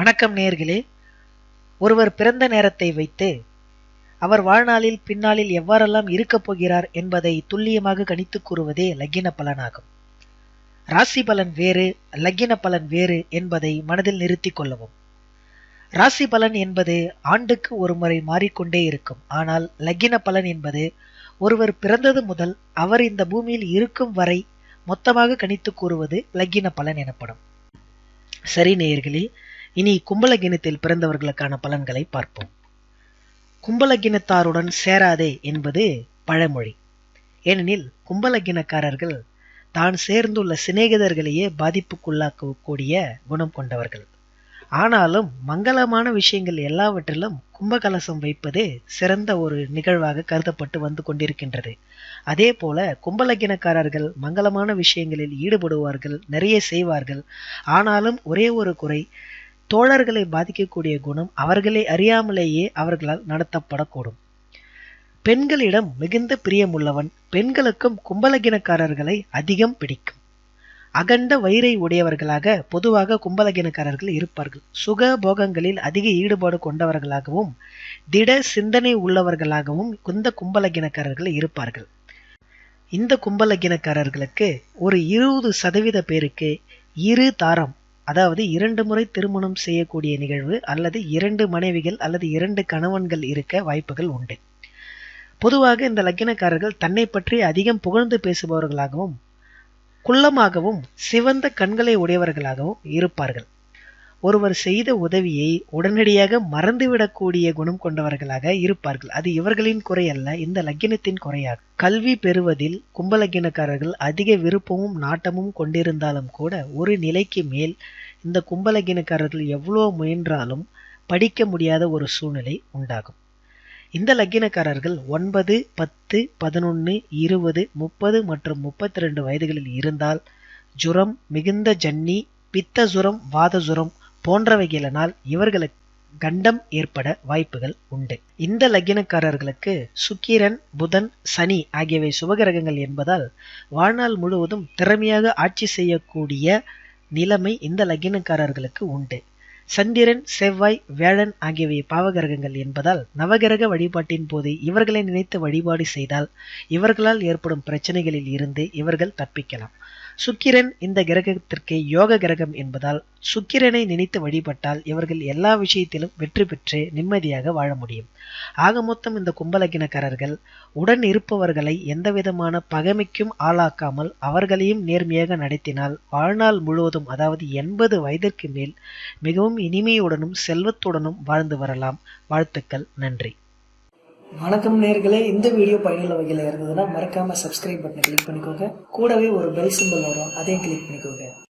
வணக்கம் நேயர்களே. ஒருவர் பிறந்த நேரத்தை வைத்து அவர் வாழ்நாளில் பின்னாளில் எவ்வாறெல்லாம் இருக்கப் போகிறார் என்பதை துல்லியமாக கணித்து கூறுவதே லக்கின பலனாகும். ராசி பலன் வேறு, லக்கின பலன் வேறு என்பதை மனதில் நிறுத்திக் கொள்ளவும். ராசி பலன் என்பது ஆண்டுக்கு ஒரு முறை மாறிக்கொண்டே இருக்கும். ஆனால் லக்கின பலன் என்பது ஒருவர் பிறந்தது முதல் அவர் இந்த பூமியில் இருக்கும் வரை மொத்தமாக கணித்து கூறுவது லக்கின பலன் எனப்படும். சரி நேயர்களே, இனி கும்பலக்கினத்தில் பிறந்தவர்களுக்கான பலன்களை பார்ப்போம். கும்பலக்கினத்தாருடன் சேராதே என்பது பழமொழி. ஏனெனில் கும்பலக்கினக்காரர்கள் தான் சேர்ந்துள்ள சிநேகிதர்களையே பாதிப்புக்குள்ளாக்கக்கூடிய குணம் கொண்டவர்கள். ஆனாலும் மங்களமான விஷயங்கள் எல்லாவற்றிலும் கும்பகலசம் வைப்பது சிறந்த ஒரு நிகழ்வாக கருதப்பட்டு வந்து கொண்டிருக்கின்றது. அதே போல கும்பலக்கினக்காரர்கள் மங்களமான விஷயங்களில் ஈடுபடுவார்கள், நிறைய செய்வார்கள். ஆனாலும் ஒரே ஒரு குறை, தோழர்களை பாதிக்கக்கூடிய குணம் அவர்களை அறியாமலேயே அவர்களால் நடத்தப்படக்கூடும். பெண்களிடம் மிகுந்த பிரியமுள்ளவன். பெண்களுக்கும் கும்பலக்கினக்காரர்களை அதிகம் பிடிக்கும். அகண்ட வயிறை உடையவர்களாக பொதுவாக கும்பலக்கினக்காரர்கள் இருப்பார்கள். சுக போகங்களில் அதிக ஈடுபாடு கொண்டவர்களாகவும் திட சிந்தனை உள்ளவர்களாகவும் இந்த கும்பலக்கினக்காரர்கள் இருப்பார்கள். இந்த கும்பலக்கினக்காரர்களுக்கு ஒரு 20% பேருக்கு இரு தாரம், அதாவது 2 முறை திருமணம் செய்யக்கூடிய நிகழ்வு அல்லது 2 மனைவிகள் அல்லது 2 கணவன்கள் இருக்க வாய்ப்புகள் உண்டு. பொதுவாக இந்த லக்கினக்காரர்கள் தன்னை பற்றி அதிகம் புகழ்ந்து பேசுபவர்களாகவும் குள்ளமாகவும் சிவந்த கண்களை உடையவர்களாகவும் இருப்பார்கள். ஒருவர் செய்த உதவியை உடனடியாக மறந்துவிடக்கூடிய குணம் கொண்டவர்களாக இருப்பார்கள். அது இவர்களின் குறை அல்ல, இந்த லக்கினத்தின் குறையாகும். கல்வி பெறுவதில் கும்பலக்கினக்காரர்கள் அதிக விருப்பமும் நாட்டமும் கொண்டிருந்தாலும் கூட ஒரு நிலைக்கு மேல் இந்த கும்பலக்கினக்காரர்கள் எவ்வளோ முயன்றாலும் படிக்க முடியாத ஒரு சூழ்நிலை உண்டாகும். இந்த லக்கினக்காரர்கள் 9, 10, 11, 20, 30 மற்றும் 32 வயதுகளில் இருந்தால் ஜுரம், மிகுந்த ஜன்னி, பித்த ஜுரம், வாத ஜுரம் போன்றவைகளினால் இவர்களுக்கு கண்டம் ஏற்பட வாய்ப்புகள் உண்டு. இந்த லக்கினக்காரர்களுக்கு சுக்கிரன், புதன், சனி ஆகியவை சுபகிரகங்கள் என்பதால் வாழ்நாள் முழுவதும் திறமையாக ஆட்சி செய்யக்கூடிய நிலைமை இந்த லக்கினக்காரர்களுக்கு உண்டு. சந்திரன், செவ்வாய், வேழன் ஆகியவை பாவகிரகங்கள் என்பதால் நவகிரக வழிபாட்டின் போது இவர்களை நினைத்து வழிபாடு செய்தால் இவர்களால் ஏற்படும் பிரச்சனைகளில் இருந்து இவர்கள் தப்பிக்கலாம். சுக்கிரன் இந்த கிரகத்திற்கு யோக கிரகம் என்பதால் சுக்கிரனை நினைத்து வழிபட்டால் இவர்கள் எல்லா விஷயத்திலும் வெற்றி பெற்று நிம்மதியாக வாழ முடியும். ஆக மொத்தம் இந்த கும்பலக்கினக்காரர்கள் உடன் இருப்பவர்களை எந்தவிதமான பகைமைக்கும் ஆளாக்காமல் அவர்களையும் நேர்மையாக நடத்தினால் வாழ்நாள் முழுவதும், அதாவது 80 வயதிற்கு மேல் மிகவும் இனிமையுடனும் செல்வத்துடனும் வாழ்ந்து வரலாம். வாழ்த்துக்கள். நன்றி. வணக்கம் நேயர்களே, இந்த வீடியோ பயனுள்ள வகையில் இருந்ததுன்னா மறக்காம சப்ஸ்கிரைப் பட்டனை கிளிக் பண்ணிக்கோங்க. கூடவே ஒரு பெல் சிம்பல் வரும், அதையும் கிளிக் பண்ணிக்கோங்க.